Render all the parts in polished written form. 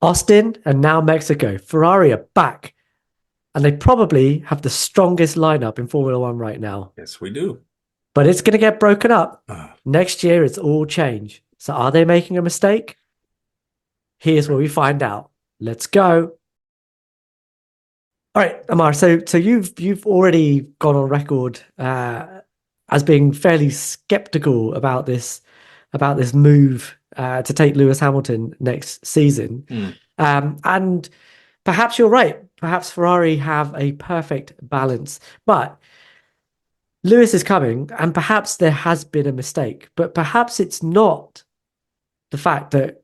Austin and now Mexico. Ferrari are back, and they probably have the strongest lineup in Formula One right now. Yes, we do. But it's going to get broken up. Uh, Next year, it's all change. So are they making a mistake? Here's where we find out. Let's go. All right, Ammar. So you've already gone on record as being fairly skeptical about this move to take Lewis Hamilton next season. And perhaps you're right. Perhaps Ferrari have a perfect balance, but Lewis is coming, and perhaps there has been a mistake, but perhaps it's not the fact that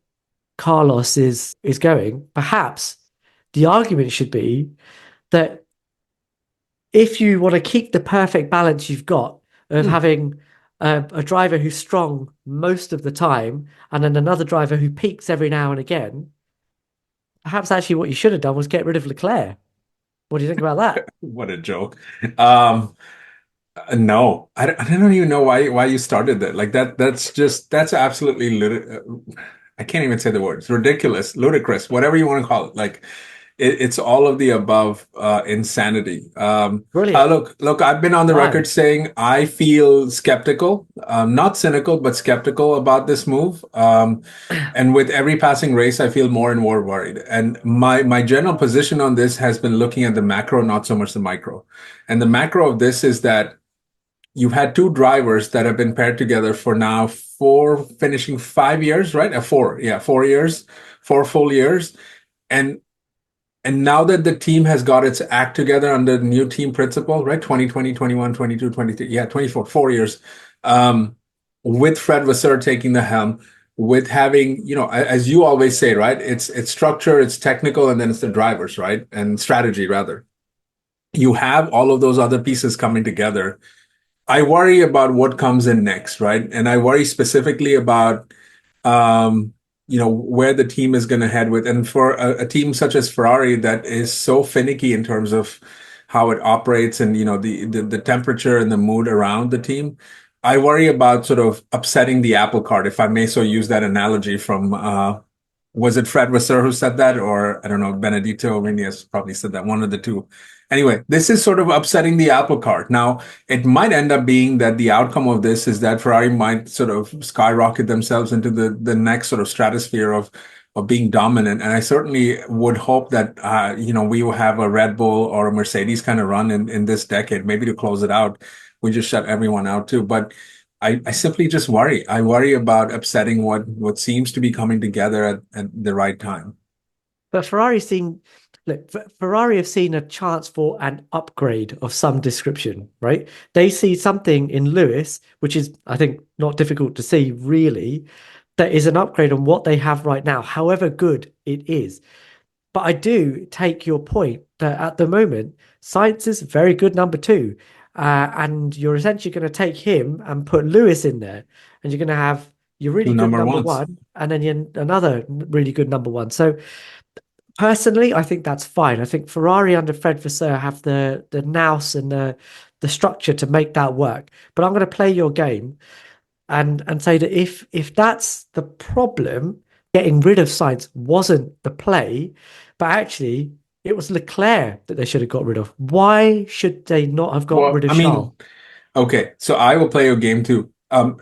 Carlos is going. Perhaps the argument should be that if you want to keep the perfect balance you've got of having a driver who's strong most of the time and then another driver who peaks every now and again, perhaps actually what you should have done was get rid of Leclerc. What do you think about that? what a joke. No, I don't even know why you started that. Like that's absolutely I can't even say the words. Ridiculous, ludicrous, whatever you want to call it. Like it's all of the above insanity. Brilliant. Look, I've been on the Why? record saying I feel skeptical, not cynical, but skeptical about this move. And with every passing race, I feel more and more worried. And my general position on this has been looking at the macro, not so much the micro. And the macro of this is that you've had two drivers that have been paired together for now finishing 5 years, right? 4 years, 4 full years. And now that the team has got its act together under the new team principle, right? 2020, 21, 22, 23, 24, 4 years, with Fred Vasseur taking the helm, with having, as you always say, right? It's structure, it's technical, and then it's the drivers, right? And strategy, rather. You have all of those other pieces coming together. I worry about what comes in next, right? And I worry specifically about where the team is going to head with. And for a team such as Ferrari that is so finicky in terms of how it operates and the temperature and the mood around the team, I worry about sort of upsetting the apple cart, if I may so use that analogy from was it Fred Vasseur who said that, or I don't know, Benedito Vinales probably said that, one of the two. Anyway, this is sort of upsetting the apple cart. Now, it might end up being that the outcome of this is that Ferrari might sort of skyrocket themselves into the next sort of stratosphere of being dominant. And I certainly would hope that we will have a Red Bull or a Mercedes kind of run in this decade, maybe to close it out. We just shut everyone out too. But I simply just worry. I worry about upsetting what seems to be coming together at the right time. But Ferrari have seen a chance for an upgrade of some description, right? They see something in Lewis, which is, I think, not difficult to see really, that is an upgrade on what they have right now, however good it is. But I do take your point that at the moment, Sainz is very good number two. And you're essentially going to take him and put Lewis in there, and you're going to have your Two really good number number ones. one, and then another really good number one. So personally, I think that's fine. I think Ferrari under Fred Vasseur have the nous and the structure to make that work. But I'm going to play your game and say that if that's the problem, getting rid of Sainz wasn't the play, but actually it was Leclerc that they should have got rid of. Why should they not have got Well, rid of I Charles? mean, okay, so I will play your game too.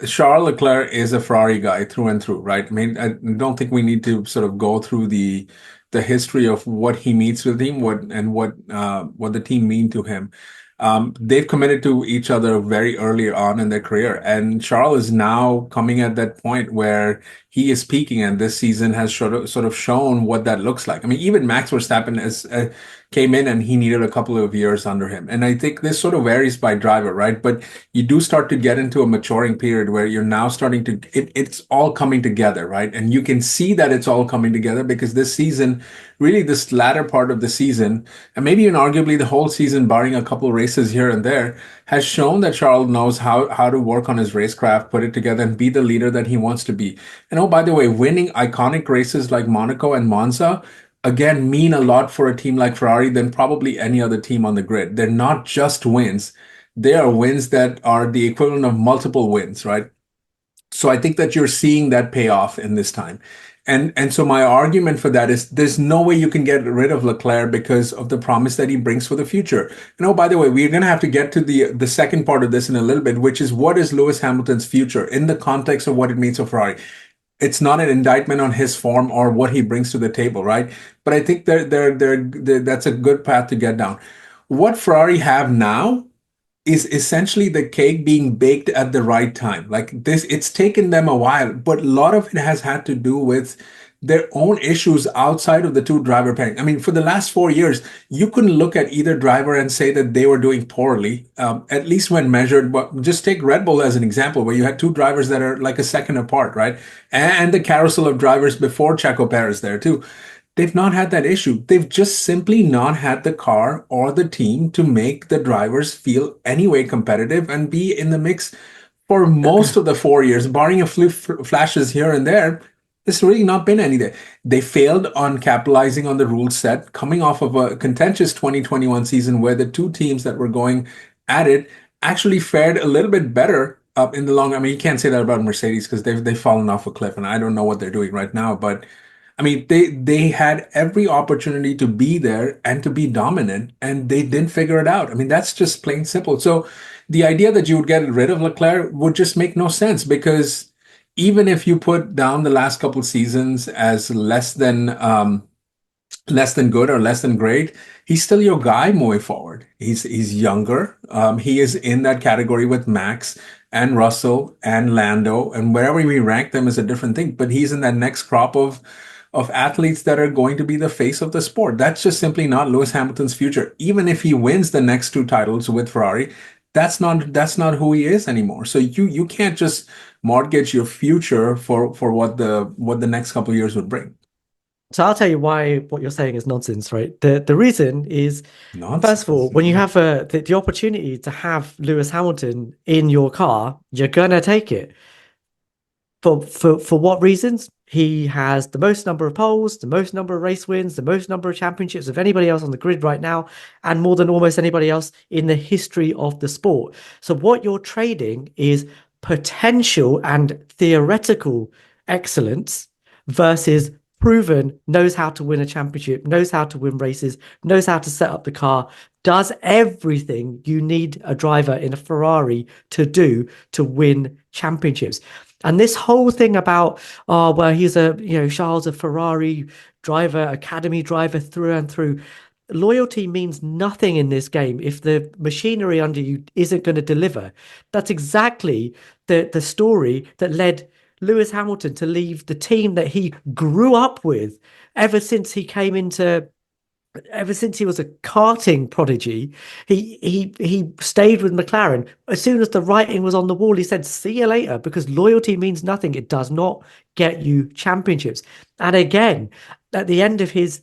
Charles Leclerc is a Ferrari guy through and through, right? I mean, I don't think we need to sort of go through the history of what he means with him, what the team mean to him. They've committed to each other very early on in their career, and Charles is now coming at that point where he is peaking, and this season has sort of shown what that looks like. I mean, even Max Verstappen came in and he needed a couple of years under him. And I think this sort of varies by driver, right? But you do start to get into a maturing period where you're now starting to, it's all coming together, right? And you can see that it's all coming together because this season, really this latter part of the season, and maybe even arguably the whole season, barring a couple of races here and there, has shown that Charles knows how to work on his racecraft, put it together, and be the leader that he wants to be. And oh, by the way, winning iconic races like Monaco and Monza again mean a lot for a team like Ferrari than probably any other team on the grid. They're not just wins. They are wins that are the equivalent of multiple wins, right? So I think that you're seeing that pay off in this time. And so my argument for that is there's no way you can get rid of Leclerc because of the promise that he brings for the future. And oh, by the way, we're going to have to get to the second part of this in a little bit, which is what is Lewis Hamilton's future in the context of what it means for Ferrari. It's not an indictment on his form or what he brings to the table, right? But I think that's a good path to get down. What Ferrari have now is essentially the cake being baked at the right time. Like this, it's taken them a while, but a lot of it has had to do with their own issues outside of the two driver pairing. I mean, for the last 4 years, you couldn't look at either driver and say that they were doing poorly, at least when measured. But just take Red Bull as an example, where you had two drivers that are like a second apart, right? And the carousel of drivers before Checo Perez there too. They've not had that issue. They've just simply not had the car or the team to make the drivers feel anyway competitive and be in the mix for most of the 4 years, barring a few flashes here and there. It's really not been any there. They failed on capitalizing on the rule set, coming off of a contentious 2021 season where the two teams that were going at it actually fared a little bit better up in the long. I mean, you can't say that about Mercedes because they've fallen off a cliff, and I don't know what they're doing right now, but I mean, they had every opportunity to be there and to be dominant, and they didn't figure it out. I mean, that's just plain simple. So the idea that you would get rid of Leclerc would just make no sense because even if you put down the last couple seasons as less than good or less than great, he's still your guy moving forward. He's younger. He is in that category with Max and Russell and Lando, and wherever we rank them is a different thing. But he's in that next crop of athletes that are going to be the face of the sport. That's just simply not Lewis Hamilton's future. Even if he wins the next two titles with Ferrari, that's not who he is anymore. So you can't just mortgage your future for what the next couple of years would bring. So I'll tell you why what you're saying is nonsense, right? The reason is, first of all, Nonsense. when you have the opportunity to have Lewis Hamilton in your car, you're gonna take it. For what reasons? He has the most number of poles, the most number of race wins, the most number of championships of anybody else on the grid right now, and more than almost anybody else in the history of the sport. So what you're trading is potential and theoretical excellence versus proven, knows how to win a championship, knows how to win races, knows how to set up the car, does everything you need a driver in a Ferrari to do to win championships. And this whole thing about, oh, well, he's Charles, a Ferrari driver, academy driver through and through. Loyalty means nothing in this game if the machinery under you isn't going to deliver. That's exactly the story that led Lewis Hamilton to leave the team that he grew up with ever since he came into ever since he was a karting prodigy. He stayed with McLaren. As soon as the writing was on the wall, he said, see you later, because loyalty means nothing. It does not get you championships. And again, at the end of his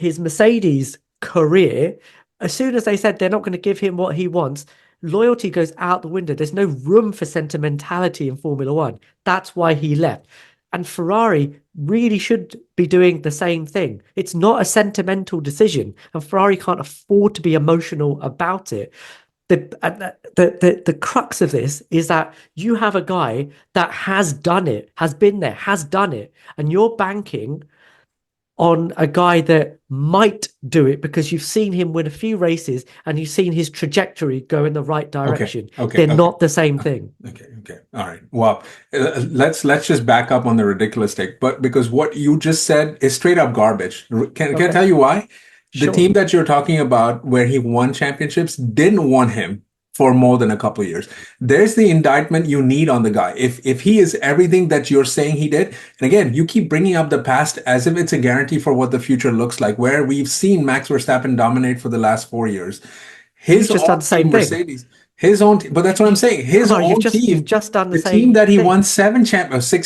Mercedes career, as soon as they said they're not going to give him what he wants, loyalty goes out the window. There's no room for sentimentality in Formula One. That's why he left. And Ferrari really should be doing the same thing. It's not a sentimental decision, and Ferrari can't afford to be emotional about it. The crux of this is that you have a guy that has done it, has been there, has done it, and you're banking on a guy that might do it because you've seen him win a few races and you've seen his trajectory go in the right direction. They're not the same thing. Okay. All right. Well, let's just back up on the ridiculous take, but because what you just said is straight up garbage. Can I tell you why? The Sure. team that you're talking about, where he won championships, didn't want him for more than a couple of years. There's the indictment you need on the guy. If he is everything that you're saying he did, and again, you keep bringing up the past as if it's a guarantee for what the future looks like, where we've seen Max Verstappen dominate for the last 4 years. He's just done the same thing. Mercedes, his own, but that's what I'm saying. His own team, you've just done the team same that he thing. won six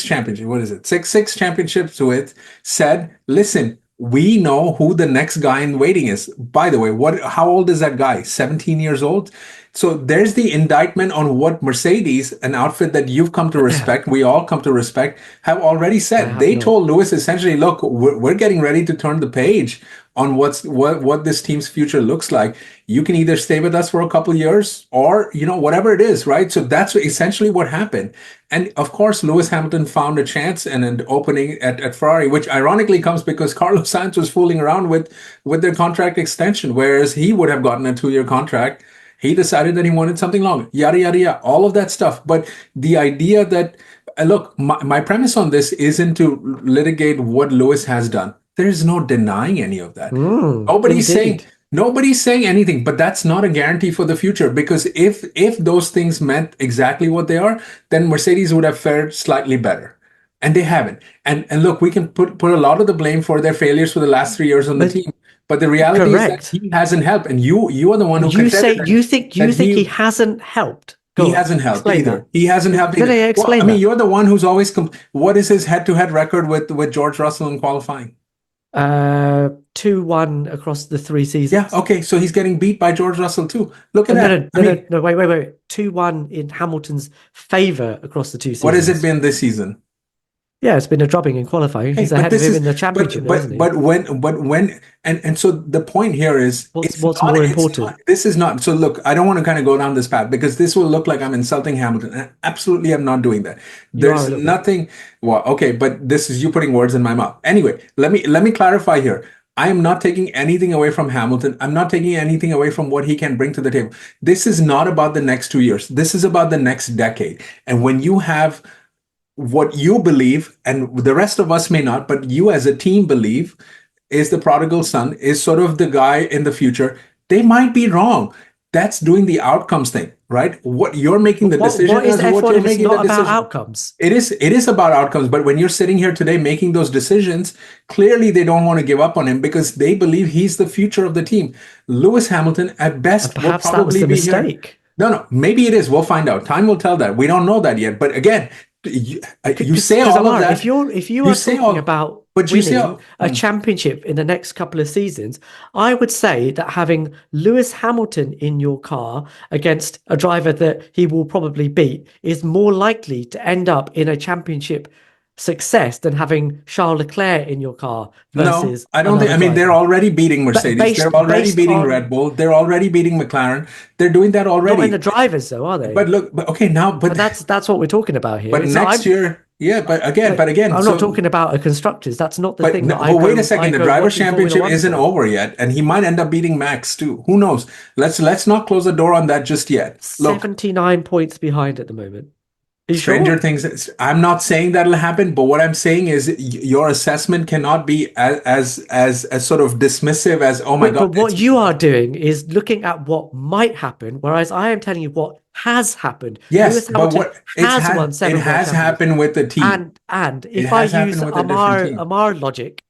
championships. What is it? Six championships with, said, listen, we know who the next guy in waiting is. By the way, how old is that guy? 17 years old? So there's the indictment on what Mercedes, an outfit that you've come to respect, we all come to respect, have already said. They told Lewis essentially, look, we're getting ready to turn the page on what this team's future looks like, you can either stay with us for a couple years or, whatever it is, right? So that's essentially what happened. And of course, Lewis Hamilton found a chance and an opening at Ferrari, which ironically comes because Carlos Sainz was fooling around with their contract extension, whereas he would have gotten a 2-year contract. He decided that he wanted something longer, yada, yada, yada, all of that stuff. But the idea that, look, my premise on this isn't to litigate what Lewis has done. There is no denying any of that. Indeed. Nobody's saying anything, but that's not a guarantee for the future, because if those things meant exactly what they are, then Mercedes would have fared slightly better. And they haven't. And look, we can put a lot of the blame for their failures for the last 3 years on the team. But the reality is that he hasn't helped, and you are the one who contended. You think he hasn't helped? He hasn't helped either. He hasn't helped either. Explain I mean, you're the one who's always. What is his head-to-head record with George Russell in qualifying? 2-1 across the 3 seasons. Yeah. Okay. So he's getting beat by George Russell too. Look at that. No. Wait. 2-1 in Hamilton's favor across the 2 seasons. What has it been this season? Yeah, it's been a drubbing in qualifying. He's ahead of him in the championship, isn't he? But when and so the point here is what's more important? This is not. So look, I don't want to kind of go down this path because this will look like I'm insulting Hamilton. And absolutely, I'm not doing that. There's nothing. Well, okay, but this is you putting words in my mouth. Anyway, let me clarify here. I am not taking anything away from Hamilton. I'm not taking anything away from what he can bring to the table. This is not about the next 2 years. This is about the next decade. And when you have what you believe, and the rest of us may not, but you as a team believe is the prodigal son, is sort of the guy in the future, they might be wrong. That's doing the outcomes thing, right? What you're making the decision what is F1 what you're making not about outcomes. It is about outcomes, but when you're sitting here today making those decisions, clearly they don't want to give up on him because they believe he's the future of the team. Lewis Hamilton, at best, will probably be mistake. Here. No, maybe it is. We'll find out. Time will tell that. We don't know that yet. But again, you say all Ammar, of that. If you are talking about winning a championship in the next couple of seasons, I would say that having Lewis Hamilton in your car against a driver that he will probably beat is more likely to end up in a championship success than having Charles Leclerc in your car versus. No, I don't think. I mean, they're already beating Mercedes. They're already beating Red Bull. They're already beating McLaren. They're doing that already. Not in the drivers, though, are they? But look, but that's what we're talking about here. But next year, yeah. But again, I'm not talking about a constructors. That's not the thing. But wait a second. The drivers' championship isn't over yet, and he might end up beating Max too. Who knows? Let's not close the door on that just yet. 79 points behind at the moment. Stranger things. I'm not saying that'll happen, but what I'm saying is your assessment cannot be as sort of dismissive as, oh my God. But what you are doing is looking at what might happen, whereas I am telling you what has happened. Yes, but what it has happened with the team. And if I use Ammar logic,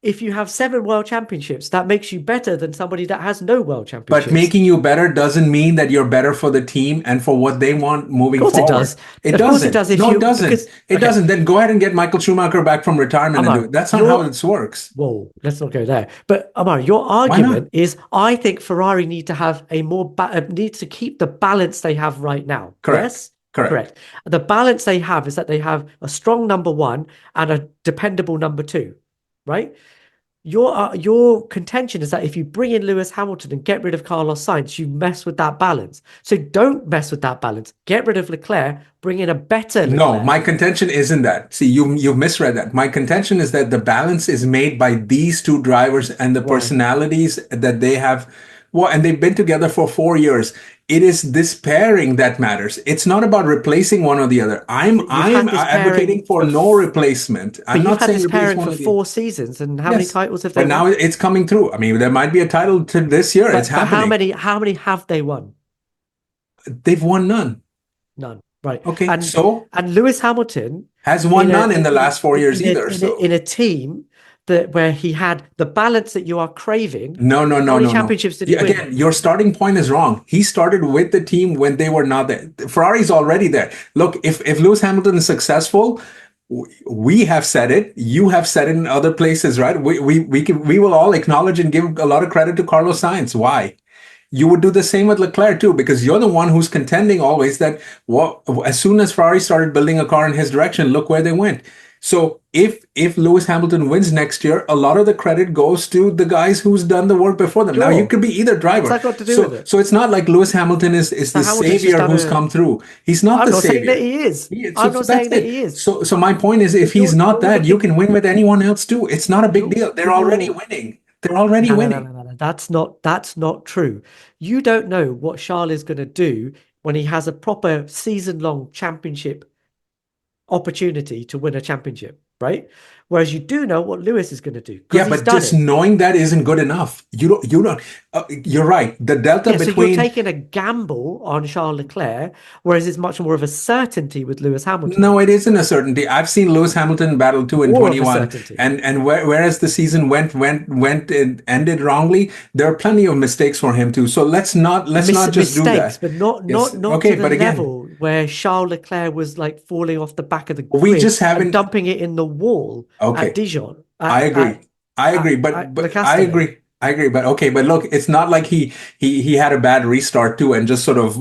if you have 7 world championships, that makes you better than somebody that has no world championships. But making you better doesn't mean that you're better for the team and for what they want moving forward. It does. It doesn't. It doesn't. It doesn't. Then go ahead and get Michael Schumacher back from retirement and do it. That's not how this works. Whoa, let's not go there. But Ammar, your argument is, I think Ferrari need to have needs to keep the balance they have right now. Correct. Yes? Correct. The balance they have is that they have a strong number 1 and a dependable number 2. Right? Your contention is that if you bring in Lewis Hamilton and get rid of Carlos Sainz, you mess with that balance. So don't mess with that balance. Get rid of Leclerc, bring in a better Leclerc. No, my contention isn't that. See, you've misread that. My contention is that the balance is made by these 2 drivers and the personalities that they have. Well, and they've been together for 4 years. It is this pairing that matters. It's not about replacing one or the other. I'm advocating for no replacement. I'm not saying this pairing for 4 seasons, and how many titles have they won? But now it's coming through. I mean, there might be a title to this year. It's happening. How many have they won? They've won none. None. Right. Okay. And Lewis Hamilton has won none in the last 4 years either. In a team where he had the balance that you are craving. No. How many championships did he win? Again, your starting point is wrong. He started with the team when they were not there. Ferrari's already there. Look, if Lewis Hamilton is successful, we have said it. You have said it in other places, right? We will all acknowledge and give a lot of credit to Carlos Sainz. Why? You would do the same with Leclerc too, because you're the one who's contending always that as soon as Ferrari started building a car in his direction, look where they went. So if Lewis Hamilton wins next year, a lot of the credit goes to the guys who's done the work before them. Now you Sure. could be either What's driver. that got to do with So it? so it's not like Lewis Hamilton is So the Hamilton's just savior done who's a. come through. He's not I'm the not saying that savior. he is. So I'm so not that's saying that it. he is. So my point is, if But he's not you're that, you looking. can win with anyone else too. It's not a big deal. They're already You're winning. They're already no, no, no, winning. no, no, no. That's not true. You don't know what Charles is going to do when he has a proper season-long championship opportunity to win a championship, right? Whereas you do know what Lewis is going to do because Yeah, he's but done just it. knowing that isn't good enough. You don't, you're right. The delta Yeah, so you're between taking a gamble on Charles Leclerc, whereas it's much more of a certainty with Lewis Hamilton. no, it isn't a certainty. I've seen Lewis Hamilton battle too in More of a 21, certainty. and whereas the season went and ended wrongly, there are plenty of mistakes for him too. So let's not just do Mistakes, that. but not Yes, not not to okay, the but again, level where Charles Leclerc was like falling off the back of the we grid just and haven't. dumping it in the wall at Okay, Dijon I at agree. I agree, Le but I Castellet. agree. I agree, but okay, but look, it's not like he had a bad restart too, and just sort of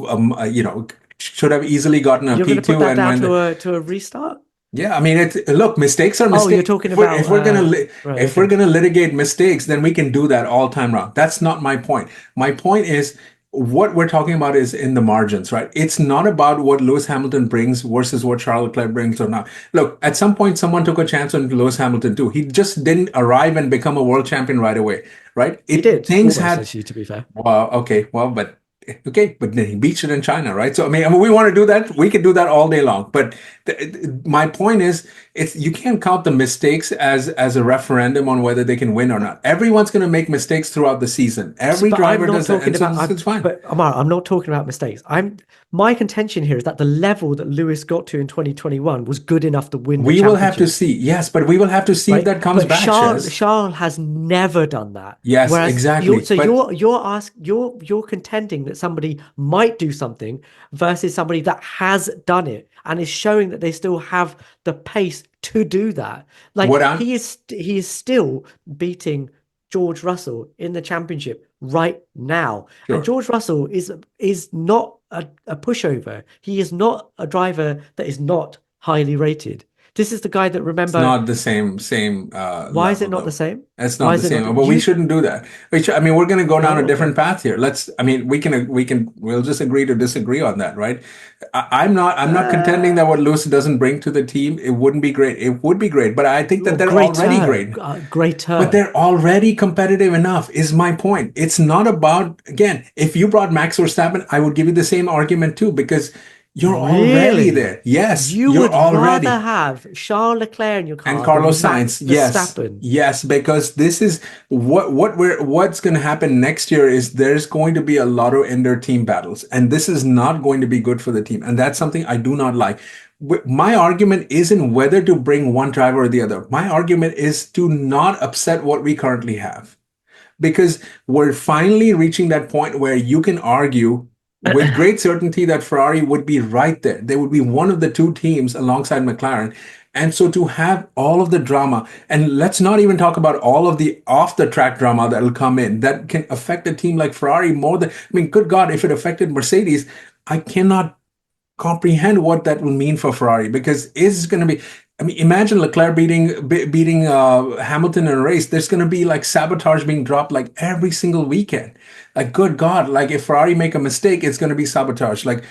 should have easily gotten a You're going to put P2 that and down when to a restart? yeah, I mean, look, mistakes are Oh, you're mistakes. talking If we're about if we're gonna right, if we're okay. gonna litigate mistakes, then we can do that all time round. That's not my point. My point is what we're talking about is in the margins, right? It's not about what Lewis Hamilton brings versus what Charles Leclerc brings or not. Look, at some point, someone took a chance on Lewis Hamilton too. He just didn't arrive and become a world champion right away, right? He It did things almost, had actually, to be fair. well, okay, well, but okay, but then he beats it in China, right? So I mean, we want to do that. We can do that all day long. But my point is, it's you can't count the mistakes as a referendum on whether they can win or not. Everyone's going to make mistakes throughout the season. Every But I'm driver not does it, talking and so about. it's fine. But Ammar, I'm not talking about mistakes. My contention here is that the level that Lewis got to in 2021 was good enough to win the We will have to championship, see. Yes, but we will have to see if right? that comes But back, Shez. Charles has never done that. Yes, Whereas exactly. But you're contending that somebody might do something versus somebody that has done it and is showing that they still have the pace to do that. Like what I'm he is still beating George Russell in the championship right now. And sure. George Russell is not a pushover. He is not a driver that is not highly rated. This is the guy that It's remember. not the same Why is it level not the though. same? It's not Why the is it not same. But we you? shouldn't do that. I mean, we're going to go down Oh, a different okay. path here. I mean, we'll just agree to disagree on that, right? I'm not contending that what Uh, Lewis doesn't bring to the team, it wouldn't be great. It would be great, but I think that or they're already greater, great. But greater. they're already competitive enough, is my point. It's not about, again, if you brought Max Verstappen, I would give you the same argument too, because you're already Really? there. Yes, You you're would rather already. have Charles Leclerc in your And car Carlos than Sainz, Max yes, Verstappen? yes, because this is what's going to happen next year is there's going to be a lot of inter team battles, and this is not going to be good for the team, and that's something I do not like. My argument isn't whether to bring one driver or the other. My argument is to not upset what we currently have, because we're finally reaching that point where you can argue with great certainty that Ferrari would be right there. They would be one of the two teams alongside McLaren. And so to have all of the drama, and let's not even talk about all of the off the track drama that'll come in that can affect a team like Ferrari more than, I mean, good God, if it affected Mercedes, I cannot comprehend what that will mean for Ferrari because it's going to be. I mean, imagine Leclerc beating Hamilton in a race. There's going to be like sabotage being dropped like every single weekend. Like, good God, like if Ferrari make a mistake, it's going to be sabotage. Like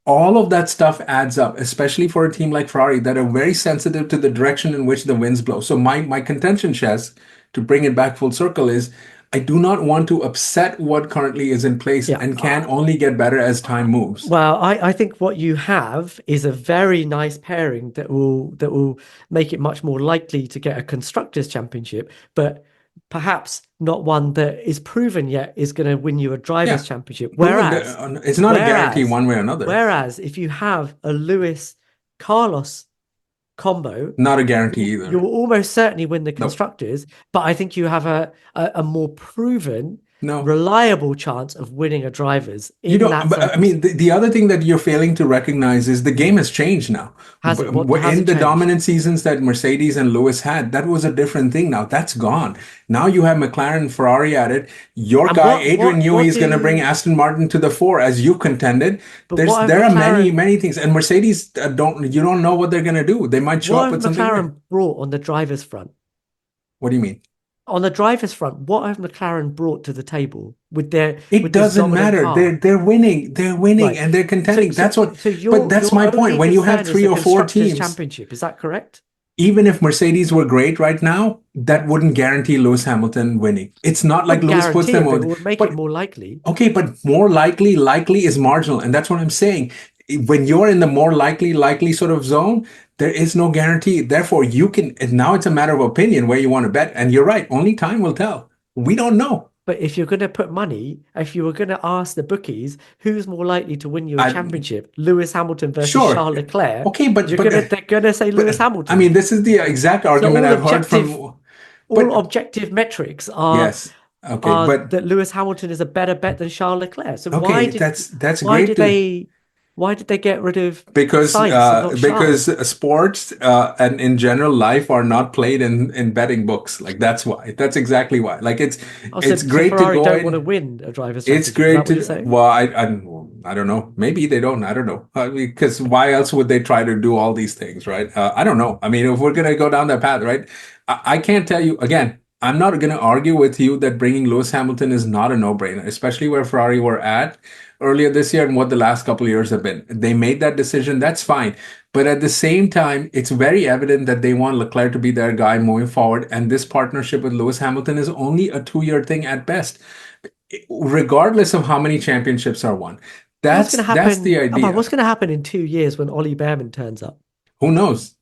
all of that stuff adds up, especially for a team like Ferrari that are very sensitive to the direction in which the winds blow. So my contention, Shez, to bring it back full circle is I do not want to upset what currently is in place Yeah. and can only get better as time moves. Well, I think what you have is a very nice pairing that will make it much more likely to get a constructors championship, but perhaps not one that is proven yet is going to win you a drivers Yeah, championship. proven it's not a guarantee Whereas, one way or another. whereas if you have a Lewis Carlos combo, Not a guarantee you either. will almost certainly win the No, constructors, but I think you have a more proven No. reliable chance of winning a drivers You in know, that but I mean, circumstance. the other thing that you're failing to recognize is the game has changed now. Has it? What has In it the changed? dominant seasons that Mercedes and Lewis had, that was a different thing. Now that's gone. Now you have McLaren, Ferrari at it. Your And guy, Adrian Newey, what is going to bring do Aston Martin to the fore as you contended. but what have There are many, McLaren many things. And Mercedes you don't know what they're going to do. They might show what up have with something new. McLaren brought on the drivers front? What do you mean? On the drivers front, what have McLaren brought to the table It with this doesn't dominant matter. car? They're winning, Right. and they're So contending. so That's what. so But your that's your my point. only When you have concern is three the or four constructors teams, championship. Is that correct? even if Mercedes were great right now, that wouldn't guarantee Lewis Hamilton winning. It's not like Wouldn't Lewis puts guarantee them it, but it on. would make it But more likely. okay, but more likely is marginal, and that's what I'm saying. When you're in the more likely sort of zone, there is no guarantee. Therefore, you can. And now it's a matter of opinion where you want to bet. And you're right. Only time will tell. We don't know. But if you're going to put money, if you were going to ask the bookies who's more likely to win you a I championship, Lewis Hamilton versus Sure. Charles Leclerc, Okay, they're gonna say Lewis I Hamilton. mean, this is the exact So argument I've heard from. all But objective metrics yes, okay, are but that Lewis Hamilton is a better bet than Charles Leclerc. So okay, that's why great did to they get rid of because Sainz and not Charles? sports and in general life are not played in betting books. Like that's why. That's exactly why. Like Oh, it's so great to Ferrari go don't want to in. win a drivers' It's championship. Is that great what you're to, saying? well, I don't know. Maybe they don't. I don't know. Because why else would they try to do all these things, right? I don't know. I mean, if we're going to go down that path, right? I can't tell you, again, I'm not going to argue with you that bringing Lewis Hamilton is not a no-brainer, especially where Ferrari were at earlier this year and what the last couple of years have been. They made that decision. That's fine. But at the same time, it's very evident that they want Leclerc to be their guy moving forward. And this partnership with Lewis Hamilton is only a 2-year thing at best regardless of how many championships are won. What's going to That's the happen? Ammar, what's idea. going to happen in 2 years when Ollie Behrman turns up? Who knows?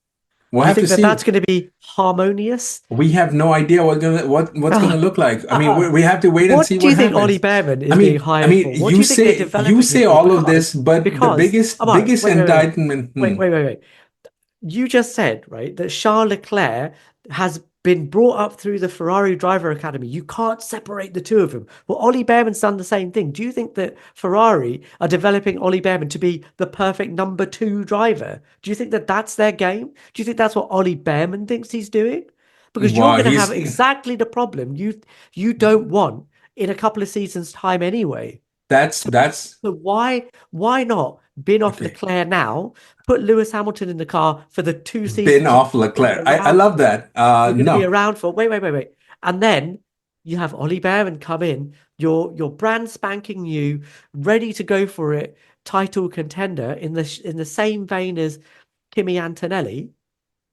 We'll Do you have to think that see. that's going to be harmonious? We have no idea what's gonna Ah, look like. I mean, ah. we have to wait and see What do what you think Ollie happens. Behrman is being I hired mean, for? What do you think they're you developing him say for? all of this, but the Because Ammar, biggest indictment. wait. You just said, right, that Charles Leclerc has been brought up through the Ferrari driver academy. You can't separate the two of them. Well, Ollie Behrman's done the same thing. Do you think that Ferrari are developing Ollie Behrman to be the perfect number two driver? Do you think that that's their game? Do you think that's what Ollie Behrman thinks he's doing? Because you're Well, going to he's have exactly the problem you don't want in a couple of seasons' time anyway. that's So why not bin off okay. Leclerc now? Put Lewis Hamilton in the car for the two Bin seasons off you're going to be Leclerc. I around love for. that. You're going to be No. around for. Wait. And then you have Ollie Behrman come in, your brand spanking new, ready to go for it, title contender in the same vein as Kimi Antonelli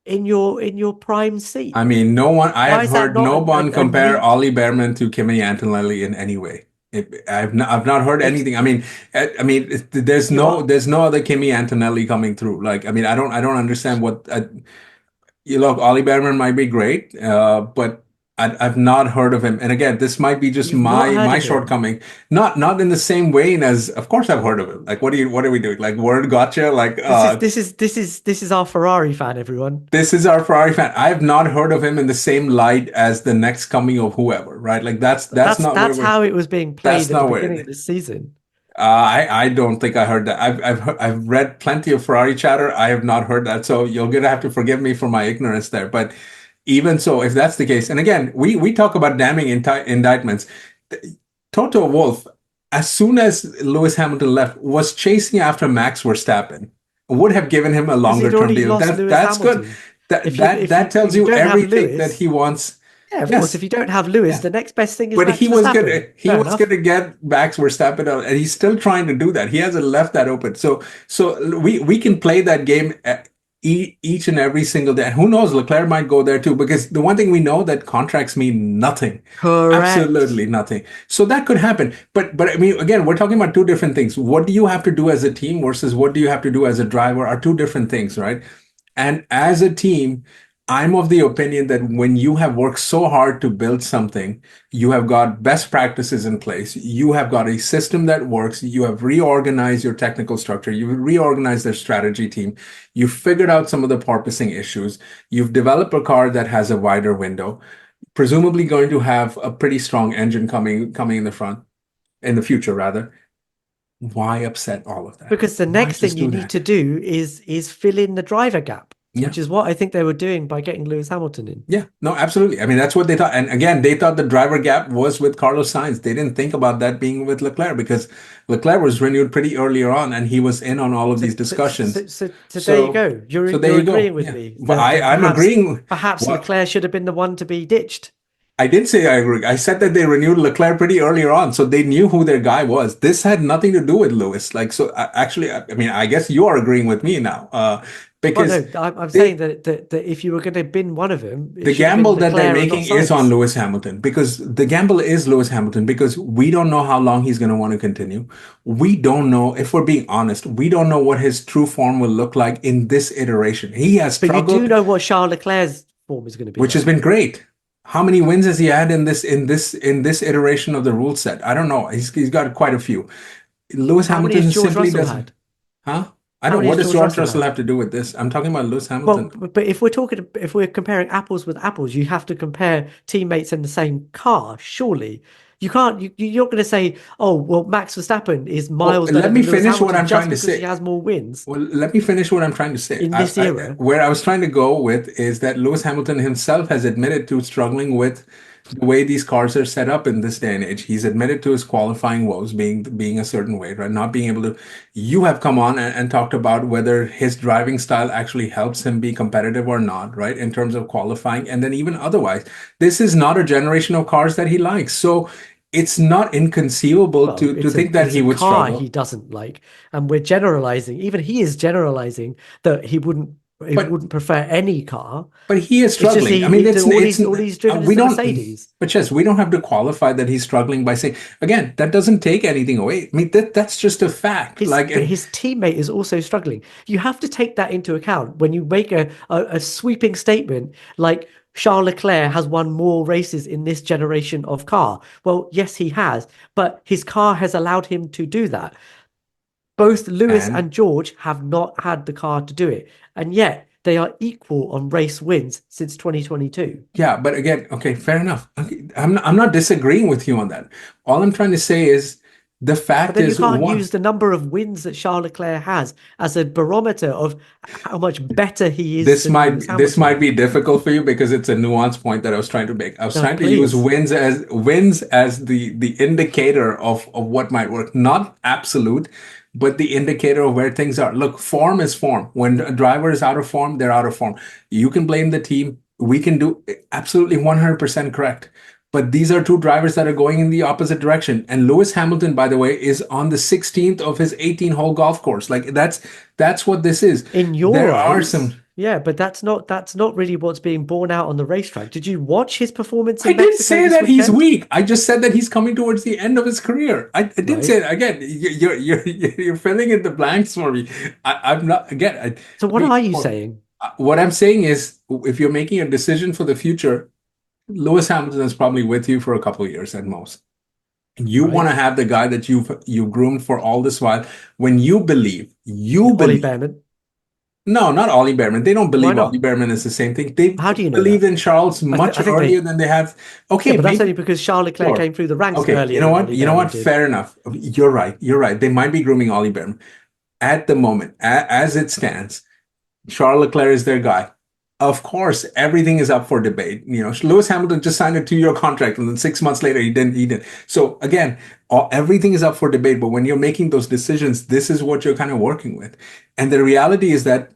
in your prime seat. I mean, no one. I Why have is that heard not no one a compare neat? Ollie Behrman to Kimi Antonelli in any way. I've not heard Ex- anything. I mean, yeah, but there's no other Kimi Antonelli coming through. Like, I mean, I don't understand what. You look, Ollie Behrman might be great, but I've not heard of him. And again, this might be just you've not heard my of him. shortcoming. Not in the same vein as. Of course, I've heard of him. Like, what are we doing? Like, word gotcha. Like, This is our Ferrari fan, everyone. this is our Ferrari fan. I have not heard of him in the same light as the next coming of whoever, right? Like that's not where That's we're. how it was being That's played at the not beginning of where. this season. I don't think I heard that. I've read plenty of Ferrari chatter. I have not heard that. So you're gonna have to forgive me for my ignorance there. But even so, if that's the case, and again, we talk about damning indictments. Toto Wolff, as soon as Lewis Hamilton left, was chasing after Max Verstappen. Would have given him a Because longer he'd term already deal. lost Lewis That's good. Hamilton. That tells If you you don't have everything that Lewis, he wants. yeah, of course, if Yes. you don't have Lewis, Yeah. the next best thing is But Max Verstappen. he Fair was enough. gonna get Max Verstappen out, and he's still trying to do that. He hasn't left that open. So we can play that game each and every single day. And who knows, Leclerc might go there too, because the one thing we know that contracts mean nothing. Correct. Absolutely nothing. So that could happen. But I mean, again, we're talking about two different things. What do you have to do as a team versus what do you have to do as a driver are two different things, right? And as a team, I'm of the opinion that when you have worked so hard to build something, you have got best practices in place, you have got a system that works, you have reorganized your technical structure, you've reorganized their strategy team, you've figured out some of the porpoising issues, you've developed a car that has a wider window. presumably going to have a pretty strong engine coming in the front, in the future rather. Why upset all of that? Because the Why next thing just you do need that? to do is fill in the driver gap, Yeah. which is what I think they were doing by getting Lewis Hamilton in. Yeah, no, absolutely. I mean, that's what they thought. And again, they thought the driver gap was with Carlos Sainz. They didn't think about that being with Leclerc because Leclerc was renewed pretty earlier on and he was in on all of So, these so, discussions. so, so, so there you So, go. You're so there you're you go. agreeing with Yeah. me But that I'm perhaps agreeing. Well, Leclerc should have been the one to be ditched. I did say I agree. I said that they renewed Leclerc pretty earlier on, so they knew who their guy was. This had nothing to do with Lewis. Like, so actually, I mean, I guess you are agreeing with me now, Well, because no, I'm saying they, that if you were going to bin one of them, it the should have been gamble that they're Leclerc and not making is on Sainz. Lewis Hamilton because the gamble is Lewis Hamilton because we don't know how long he's going to want to continue. We don't know, if we're being honest, we don't know what his true form will look like in this iteration. He has But you do struggled, know what Charles Leclerc's form is going to be which has like. been great. How many wins has he had in this iteration of the rule set? I don't know. He's got quite a few. Lewis How many has Hamilton George simply Russell doesn't, had? huh? I How don't. many What has does George George Russell Russell had? have to do with this? I'm talking about Lewis Well, Hamilton. but if we're comparing apples with apples, you have to compare teammates in the same car, surely. You can't, you're not going to say, oh, well, Max Verstappen is Oh, miles better let me than Lewis finish what Hamilton I'm just trying to because he say. has more wins Well, let me finish what I'm trying to say. in this era. Where I was trying to go with is that Lewis Hamilton himself has admitted to struggling with the way these cars are set up in this day and age. He's admitted to his qualifying woes being a certain way, right? Not being able to. You have come on and talked about whether his driving style actually helps him be competitive or not, right? In terms of qualifying, and then even otherwise, this is not a generation of cars that he likes. So it's not inconceivable Well, to think that it's he a would car he struggle. doesn't like, and we're generalizing. Even he is generalizing that he But wouldn't prefer any car. he is It's just struggling. I mean, all he's driven is we the don't. Mercedes. But yes, we don't have to qualify that he's struggling by saying again that doesn't take anything away. I mean that's just a fact. Like, But and his teammate is also struggling. You have to take that into account when you make a sweeping statement like Charles Leclerc has won more races in this generation of car. Well, yes, he has, but his car has allowed him to do that. Both Lewis and and George have not had the car to do it, and yet they are equal on race wins since 2022. yeah, but again, okay, fair enough. Okay, I'm not disagreeing with you on that. All I'm trying to say is the But fact then you is can't one. use the number of wins that Charles Leclerc has as a barometer of how much better he is than Lewis This might Hamilton. be difficult for you because it's a nuanced point that I was trying to make. I was No, trying to use please. wins as the indicator of what might work, not absolute, but the indicator of where things are. Look, form is form. When a driver is out of form, they're out of form. You can blame the team. We can do absolutely 100% correct. But these are two drivers that are going in the opposite direction. And Lewis Hamilton, by the way, is on the 16th of his 18-hole golf course. Like that's what this is. In your There are some. eyes, yeah, but that's not really what's being borne out on the racetrack. Did you watch his performance I in didn't Mexico say this that he's weekend? weak. I just said that he's coming towards the end of his career. I didn't say Right. that. Again, you're filling in the blanks for me. I'm not again. So I what mean, are you saying? what I'm saying is, if you're making a decision for the future, Lewis Hamilton is probably with you for a couple of years at most. You want Right. to have the guy that you groomed for all this while. When you Ollie believe. Behrman. No, not Ollie Behrman. They don't Why believe Ollie not? Behrman is the same thing. They How do you know believe that? in Charles much I think earlier they. than they have. Yeah, Okay, but that's only maybe. because Charles Leclerc Sure. came through the ranks Okay, earlier than Ollie you know Behrman what? did. Fair enough. You're right. You're right. They might be grooming Ollie Behrman. At the moment, as it stands, Charles Leclerc is their guy. Of course, everything is up for debate. You know, Lewis Hamilton just signed a 2-year contract, and then 6 months later, he didn't. He didn't. So again, everything is up for debate. But when you're making those decisions, this is what you're kind of working with. And the reality is that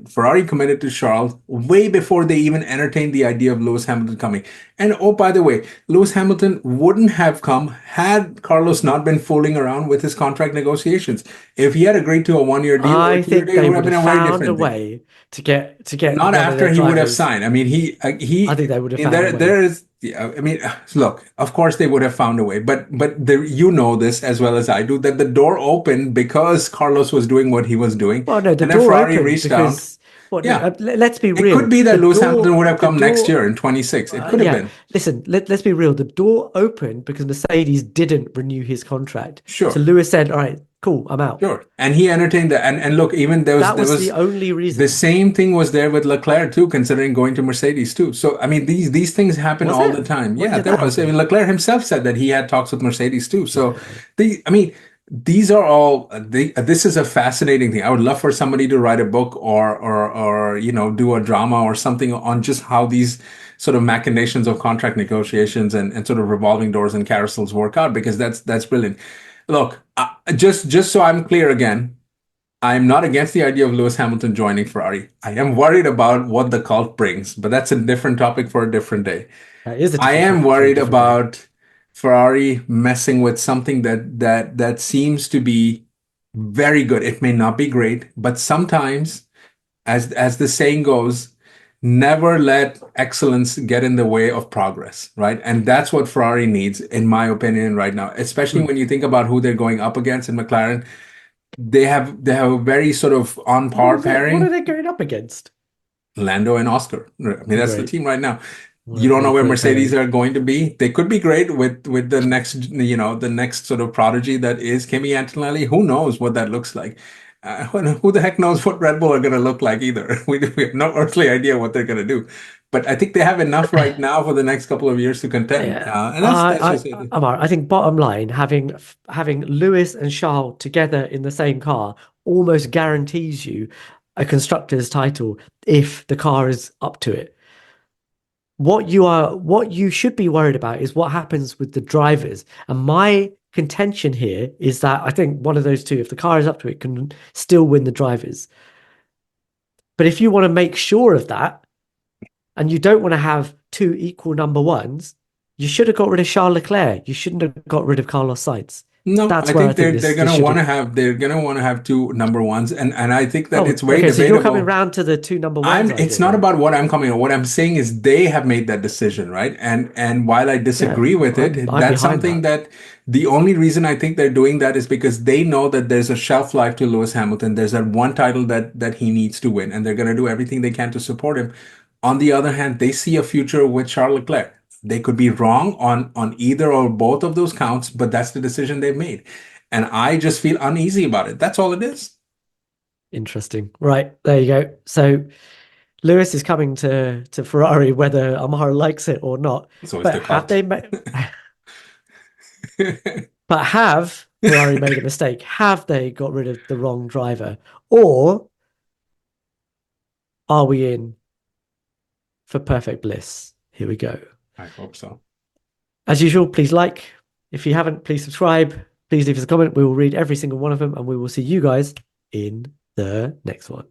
Ferrari committed to Charles way before they even entertained the idea of Lewis Hamilton coming. And oh, by the way, Lewis Hamilton wouldn't have come had Carlos not been fooling around with his contract negotiations. If he had agreed to a 1-year deal or a I 2-year think deal, it they would have would been have a very found a different thing. way to get Not one of after their he would have drivers. signed. I mean, I think they would have and found a way. there is. Yeah, I mean, look. Of course, they would have found a way, but you know this as well as I do that the door opened because Carlos was doing what he was doing, Well, no, the and then door Ferrari opened reached out. because, well, no, Yeah, let's be it could real. be that Lewis Hamilton would have come next year in 26. It could have Yeah, been. listen, let's be real. The door opened because Mercedes didn't renew his contract. So Sure. Lewis said, all right, cool, I'm out. Sure. And he entertained that. And look, even That there was the was only the reason. same thing was there with Leclerc too, considering going to Mercedes too. So I mean, these things happen Was all the it? time. When Yeah, did there that was. I mean, happen? Leclerc himself said that he had talks with Mercedes too. So Yeah. I mean, these are all. This is a fascinating thing. I would love for somebody to write a book or do a drama or something on just how these sort of machinations of contract negotiations and sort of revolving doors and carousels work out, because that's brilliant. Look, just so I'm clear again. I'm not against the idea of Lewis Hamilton joining Ferrari. I am worried about what the cult brings, but that's a different topic for a different day. That is a I different am topic for a worried different day. about Ferrari messing with something that seems to be very good. It may not be great, but sometimes, as the saying goes, never let excellence get in the way of progress, right? And that's what Ferrari needs, in my opinion, right now, especially Hmm. when you think about who they're going up against in McLaren. They have a very sort of on par What are pairing, they going up against? Lando and Oscar. I mean, that's the Great. team right now. You don't What a know where great Mercedes pairing. are going to be. They could be great with the next, the next sort of prodigy that is Kimi Antonelli. Who knows what that looks like? Who the heck knows what Red Bull are going to look like either? We have no earthly idea what they're going to do. But I think they have enough right now for the next couple of years to contend. Yeah, And that's just it. Ammar, I think bottom line, having Lewis and Charles together in the same car almost guarantees you a constructor's title if the car is up to it. What you should be worried about is what happens with the drivers. And my contention here is that I think one of those two, if the car is up to it, can still win the drivers. But if you want to make sure of that, and you don't want to have two equal number ones, you should have got rid of Charles Leclerc. You shouldn't have got rid of Carlos Sainz. No, I That's where I think think they're this gonna should want have. to have two number ones, and I think that it's Oh, very okay. So you're coming debatable. round to the two number ones I'm idea It's not then. about what I'm coming on. What I'm saying is they have made that decision, right? And while I Yeah, disagree with it, I'm that's behind something that. that the only reason I think they're doing that is because they know that there's a shelf life to Lewis Hamilton. There's that one title that he needs to win, and they're going to do everything they can to support him. On the other hand, they see a future with Charles Leclerc. They could be wrong on either or both of those counts, but that's the decision they've made. And I just feel uneasy about it. That's all it is. Interesting. Right, there you go. So Lewis is coming to Ferrari, whether Ammar likes it or not. It's always But the have cult. they made? But have Ferrari made a mistake? Have they got rid of the wrong driver, or are we in for perfect bliss? Here we go. I hope so. As usual, please like. If you haven't, please subscribe. Please leave us a comment. We will read every single one of them, and we will see you guys in the next one.